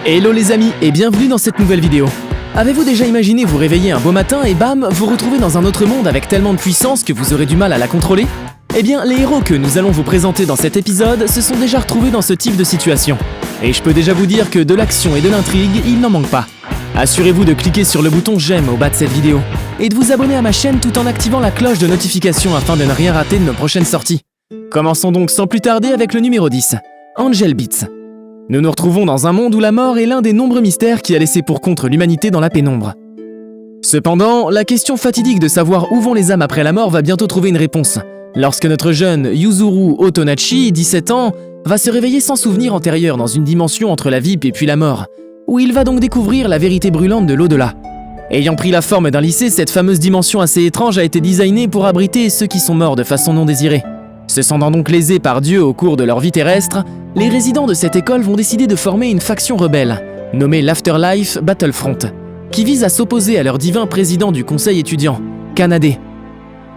Hello les amis et bienvenue dans cette nouvelle vidéo. Avez-vous déjà imaginé vous réveiller un beau matin et bam, vous retrouver dans un autre monde avec tellement de puissance que vous aurez du mal à la contrôler? Eh bien, les héros que nous allons vous présenter dans cet épisode se sont déjà retrouvés dans ce type de situation. Et je peux déjà vous dire que de l'action et de l'intrigue, il n'en manque pas. Assurez-vous de cliquer sur le bouton j'aime au bas de cette vidéo et de vous abonner à ma chaîne tout en activant la cloche de notification afin de ne rien rater de nos prochaines sorties. Commençons donc sans plus tarder avec le numéro 10, Angel Beats. Nous nous retrouvons dans un monde où la mort est l'un des nombreux mystères qui a laissé pour compte l'humanité dans la pénombre. Cependant, la question fatidique de savoir où vont les âmes après la mort va bientôt trouver une réponse, lorsque notre jeune Yuzuru Otonachi, 17 ans, va se réveiller sans souvenir antérieur dans une dimension entre la vie et puis la mort, où il va donc découvrir la vérité brûlante de l'au-delà. Ayant pris la forme d'un lycée, cette fameuse dimension assez étrange a été designée pour abriter ceux qui sont morts de façon non désirée. Se sentant donc lésés par Dieu au cours de leur vie terrestre, les résidents de cette école vont décider de former une faction rebelle, nommée l'Afterlife Battlefront, qui vise à s'opposer à leur divin président du conseil étudiant, Kanade.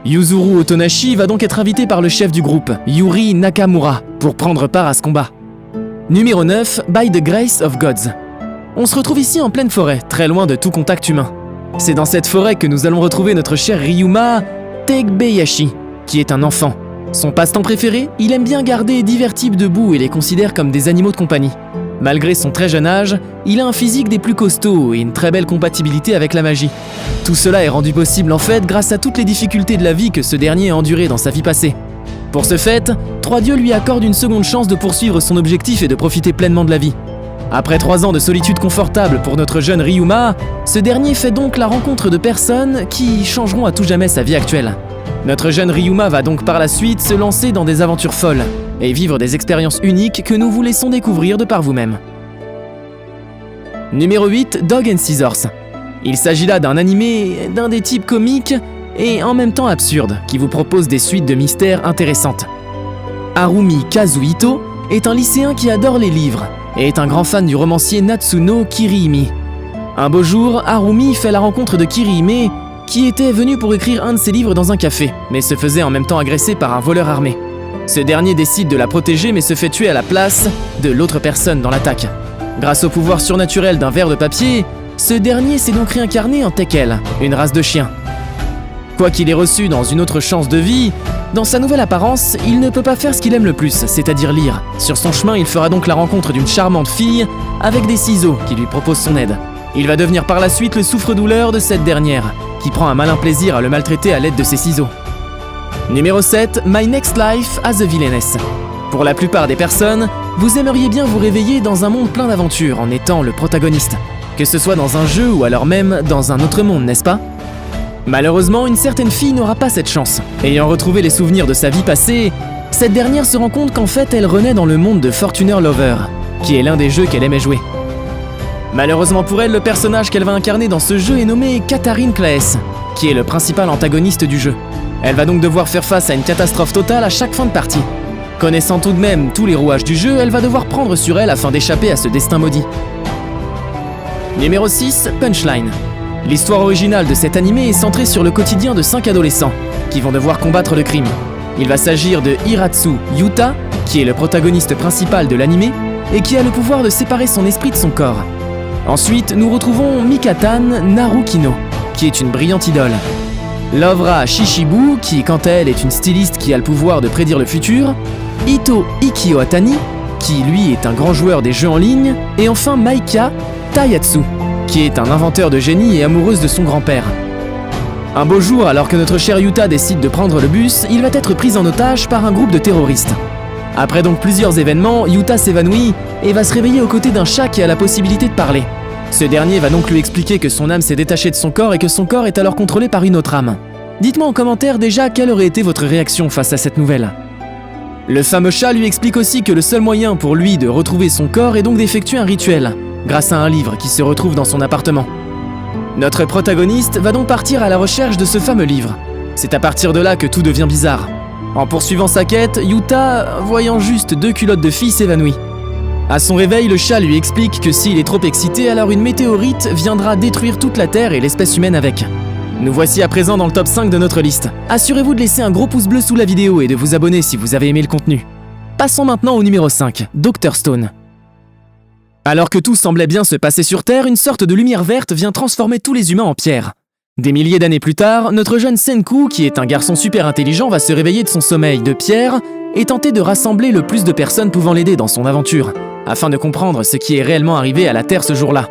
Yuzuru Otonashi va donc être invité par le chef du groupe, Yuri Nakamura, pour prendre part à ce combat. Numéro 9, By the Grace of Gods. On se retrouve ici en pleine forêt, très loin de tout contact humain. C'est dans cette forêt que nous allons retrouver notre cher Ryuma Tegebayashi, qui est un enfant. Son passe-temps préféré, il aime bien garder divers types de boues et les considère comme des animaux de compagnie. Malgré son très jeune âge, il a un physique des plus costauds et une très belle compatibilité avec la magie. Tout cela est rendu possible en fait grâce à toutes les difficultés de la vie que ce dernier a endurées dans sa vie passée. Pour ce fait, Trois Dieux lui accordent une seconde chance de poursuivre son objectif et de profiter pleinement de la vie. Après 3 ans de solitude confortable pour notre jeune Ryuma, ce dernier fait donc la rencontre de personnes qui changeront à tout jamais sa vie actuelle. Notre jeune Ryuma va donc par la suite se lancer dans des aventures folles et vivre des expériences uniques que nous vous laissons découvrir de par vous-même. Numéro 8, Dog and Scissors. Il s'agit là d'un animé d'un des types comiques et en même temps absurdes qui vous propose des suites de mystères intéressantes. Harumi Kazuhito est un lycéen qui adore les livres et est un grand fan du romancier Natsuno Kirihime. Un beau jour, Harumi fait la rencontre de Kirihime qui était venu pour écrire un de ses livres dans un café, mais se faisait en même temps agresser par un voleur armé. Ce dernier décide de la protéger mais se fait tuer à la place de l'autre personne dans l'attaque. Grâce au pouvoir surnaturel d'un ver de papier, ce dernier s'est donc réincarné en Tekel, une race de chien. Quoiqu'il ait reçu dans une autre chance de vie, dans sa nouvelle apparence, il ne peut pas faire ce qu'il aime le plus, c'est-à-dire lire. Sur son chemin, il fera donc la rencontre d'une charmante fille avec des ciseaux qui lui propose son aide. Il va devenir par la suite le souffre-douleur de cette dernière, qui prend un malin plaisir à le maltraiter à l'aide de ses ciseaux. Numéro 7, My Next Life as a Villainess. Pour la plupart des personnes, vous aimeriez bien vous réveiller dans un monde plein d'aventures en étant le protagoniste, que ce soit dans un jeu ou alors même dans un autre monde, n'est-ce pas? Malheureusement, une certaine fille n'aura pas cette chance. Ayant retrouvé les souvenirs de sa vie passée, cette dernière se rend compte qu'en fait elle renaît dans le monde de Fortuner Lover, qui est l'un des jeux qu'elle aimait jouer. Malheureusement pour elle, le personnage qu'elle va incarner dans ce jeu est nommé Catharine Claes, qui est le principal antagoniste du jeu. Elle va donc devoir faire face à une catastrophe totale à chaque fin de partie. Connaissant tout de même tous les rouages du jeu, elle va devoir prendre sur elle afin d'échapper à ce destin maudit. Numéro 6, Punchline. L'histoire originale de cet animé est centrée sur le quotidien de 5 adolescents qui vont devoir combattre le crime. Il va s'agir de Hiratsu Yuta, qui est le protagoniste principal de l'animé et qui a le pouvoir de séparer son esprit de son corps. Ensuite, nous retrouvons Mikatan Narukino, qui est une brillante idole. Lovra Shishibu, qui quant à elle est une styliste qui a le pouvoir de prédire le futur. Ito Ikioatani, qui lui est un grand joueur des jeux en ligne. Et enfin Maika Tayatsu, qui est un inventeur de génie et amoureuse de son grand-père. Un beau jour, alors que notre cher Yuta décide de prendre le bus, il va être pris en otage par un groupe de terroristes. Après donc plusieurs événements, Yuta s'évanouit et va se réveiller aux côtés d'un chat qui a la possibilité de parler. Ce dernier va donc lui expliquer que son âme s'est détachée de son corps et que son corps est alors contrôlé par une autre âme. Dites-moi en commentaire déjà quelle aurait été votre réaction face à cette nouvelle. Le fameux chat lui explique aussi que le seul moyen pour lui de retrouver son corps est donc d'effectuer un rituel, grâce à un livre qui se retrouve dans son appartement. Notre protagoniste va donc partir à la recherche de ce fameux livre. C'est à partir de là que tout devient bizarre. En poursuivant sa quête, Yuta, voyant juste 2 culottes de filles, s'évanouit. À son réveil, le chat lui explique que s'il est trop excité, alors une météorite viendra détruire toute la Terre et l'espèce humaine avec. Nous voici à présent dans le top 5 de notre liste. Assurez-vous de laisser un gros pouce bleu sous la vidéo et de vous abonner si vous avez aimé le contenu. Passons maintenant au numéro 5, Dr Stone. Alors que tout semblait bien se passer sur Terre, une sorte de lumière verte vient transformer tous les humains en pierre. Des milliers d'années plus tard, notre jeune Senku, qui est un garçon super intelligent, va se réveiller de son sommeil de pierre et tenter de rassembler le plus de personnes pouvant l'aider dans son aventure, afin de comprendre ce qui est réellement arrivé à la Terre ce jour-là.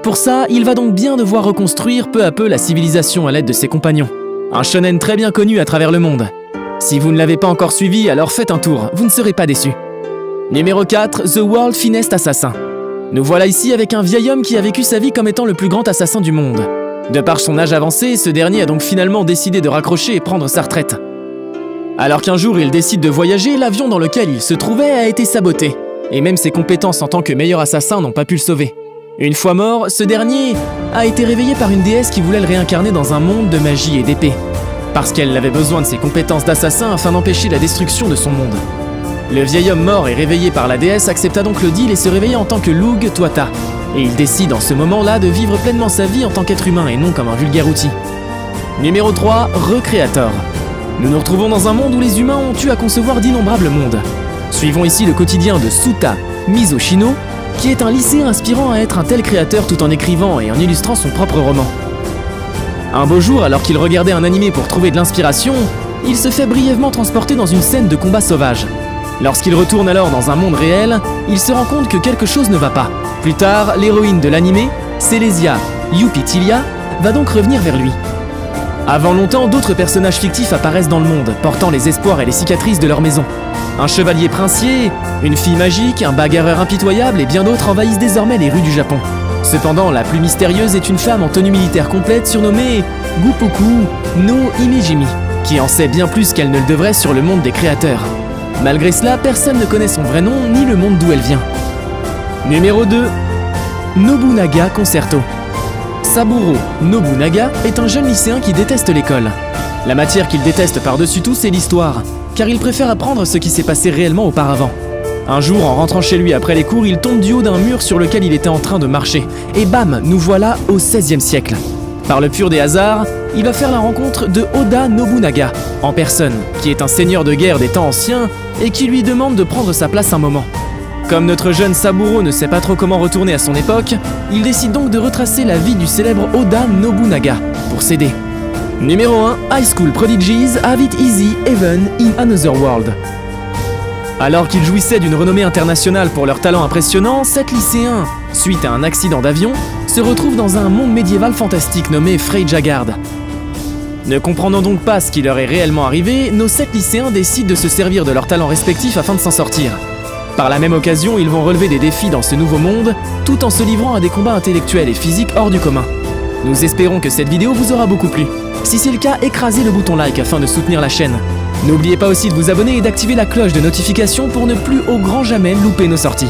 Pour ça, il va donc bien devoir reconstruire peu à peu la civilisation à l'aide de ses compagnons. Un shonen très bien connu à travers le monde. Si vous ne l'avez pas encore suivi, alors faites un tour, vous ne serez pas déçus. Numéro 4, The World Finest Assassin. Nous voilà ici avec un vieil homme qui a vécu sa vie comme étant le plus grand assassin du monde. De par son âge avancé, ce dernier a donc finalement décidé de raccrocher et prendre sa retraite. Alors qu'un jour il décide de voyager, l'avion dans lequel il se trouvait a été saboté, et même ses compétences en tant que meilleur assassin n'ont pas pu le sauver. Une fois mort, ce dernier a été réveillé par une déesse qui voulait le réincarner dans un monde de magie et d'épée, parce qu'elle avait besoin de ses compétences d'assassin afin d'empêcher la destruction de son monde. Le vieil homme mort et réveillé par la déesse accepta donc le deal et se réveilla en tant que Lug Tuatha. Et il décide en ce moment-là de vivre pleinement sa vie en tant qu'être humain et non comme un vulgaire outil. Numéro 3, Recreator. Nous nous retrouvons dans un monde où les humains ont eu à concevoir d'innombrables mondes. Suivons ici le quotidien de Suta Mizoshino, qui est un lycéen aspirant à être un tel créateur tout en écrivant et en illustrant son propre roman. Un beau jour, alors qu'il regardait un animé pour trouver de l'inspiration, il se fait brièvement transporter dans une scène de combat sauvage. Lorsqu'il retourne alors dans un monde réel, il se rend compte que quelque chose ne va pas. Plus tard, l'héroïne de l'animé, Celesia Yupitilia, va donc revenir vers lui. Avant longtemps, d'autres personnages fictifs apparaissent dans le monde, portant les espoirs et les cicatrices de leur maison. Un chevalier princier, une fille magique, un bagarreur impitoyable et bien d'autres envahissent désormais les rues du Japon. Cependant, la plus mystérieuse est une femme en tenue militaire complète surnommée Gupoku no Imejimi, qui en sait bien plus qu'elle ne le devrait sur le monde des créateurs. Malgré cela, personne ne connaît son vrai nom ni le monde d'où elle vient. Numéro 2. Nobunaga Concerto. Saburo Nobunaga est un jeune lycéen qui déteste l'école. La matière qu'il déteste par-dessus tout, c'est l'histoire, car il préfère apprendre ce qui s'est passé réellement auparavant. Un jour, en rentrant chez lui après les cours, il tombe du haut d'un mur sur lequel il était en train de marcher. Et bam, nous voilà au XVIe siècle. Par le pur des hasards, il va faire la rencontre de Oda Nobunaga, en personne, qui est un seigneur de guerre des temps anciens et qui lui demande de prendre sa place un moment. Comme notre jeune Saburo ne sait pas trop comment retourner à son époque, il décide donc de retracer la vie du célèbre Oda Nobunaga pour s'aider. Numéro 1, High School Prodigies Have It Easy Even in Another World. Alors qu'ils jouissaient d'une renommée internationale pour leur talent impressionnant, 7 lycéens, suite à un accident d'avion, se retrouvent dans un monde médiéval fantastique nommé Freyjagard. Ne comprenant donc pas ce qui leur est réellement arrivé, nos 7 lycéens décident de se servir de leurs talents respectifs afin de s'en sortir. Par la même occasion, ils vont relever des défis dans ce nouveau monde, tout en se livrant à des combats intellectuels et physiques hors du commun. Nous espérons que cette vidéo vous aura beaucoup plu. Si c'est le cas, écrasez le bouton like afin de soutenir la chaîne. N'oubliez pas aussi de vous abonner et d'activer la cloche de notification pour ne plus au grand jamais louper nos sorties.